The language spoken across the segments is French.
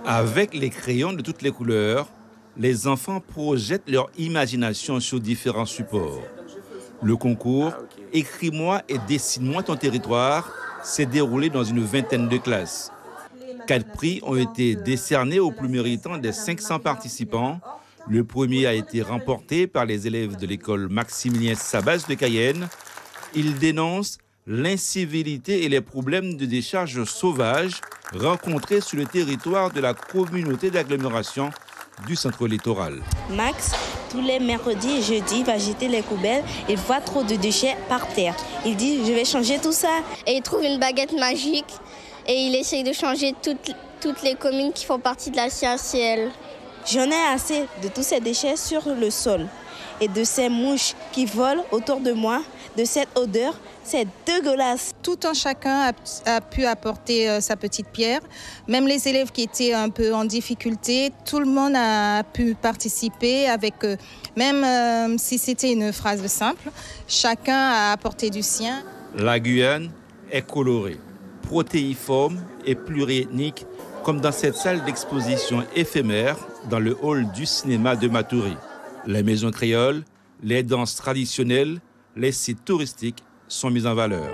Avec les crayons de toutes les couleurs, les enfants projettent leur imagination sur différents supports. Le concours « Écris-moi et dessine-moi ton territoire » s'est déroulé dans une vingtaine de classes. 4 prix ont été décernés aux plus méritants des 500 participants. Le premier a été remporté par les élèves de l'école Maximilien Sabas de Cayenne. Ils dénoncent l'incivilité et les problèmes de décharge sauvage rencontrés sur le territoire de la communauté d'agglomération du centre littoral. Max, tous les mercredis et jeudis, va jeter les poubelles. Il voit trop de déchets par terre. Il dit, je vais changer tout ça. Et il trouve une baguette magique et il essaye de changer toutes les communes qui font partie de la CACL. J'en ai assez de tous ces déchets sur le sol et de ces mouches qui volent autour de moi, de cette odeur. C'est dégueulasse. Tout un chacun a pu apporter sa petite pierre. Même les élèves qui étaient un peu en difficulté, tout le monde a pu participer avec même si c'était une phrase simple, chacun a apporté du sien. La Guyane est colorée, protéiforme et pluriethnique, comme dans cette salle d'exposition éphémère dans le hall du cinéma de Matoury. Les maisons créoles, les danses traditionnelles, les sites touristiques sont mis en valeur.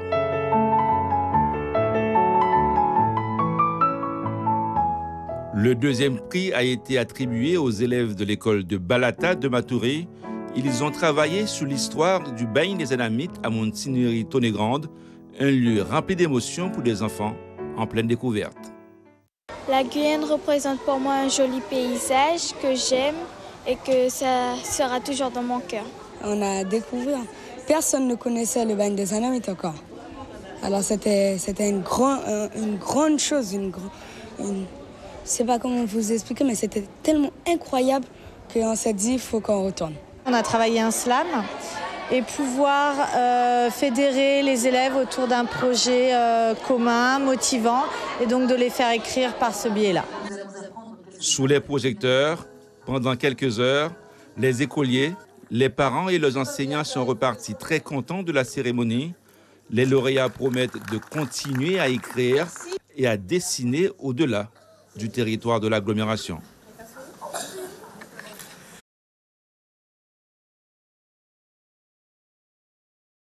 Le deuxième prix a été attribué aux élèves de l'école de Balata de Matoury. Ils ont travaillé sur l'histoire du bagne des Anamites à Montigny-Tonnegrande, un lieu rempli d'émotions pour des enfants en pleine découverte. La Guyane représente pour moi un joli paysage que j'aime et que ça sera toujours dans mon cœur. On a découvert. Personne ne connaissait le bagne des Anamites encore. Alors c'était une grande chose, je ne sais pas comment vous expliquer, mais c'était tellement incroyable qu'on s'est dit qu'il faut qu'on retourne. On a travaillé un slam et pouvoir fédérer les élèves autour d'un projet commun, motivant, et donc de les faire écrire par ce biais-là. Sous les projecteurs, pendant quelques heures, les écoliers, les parents et leurs enseignants sont repartis très contents de la cérémonie. Les lauréats promettent de continuer à écrire et à dessiner au-delà du territoire de l'agglomération.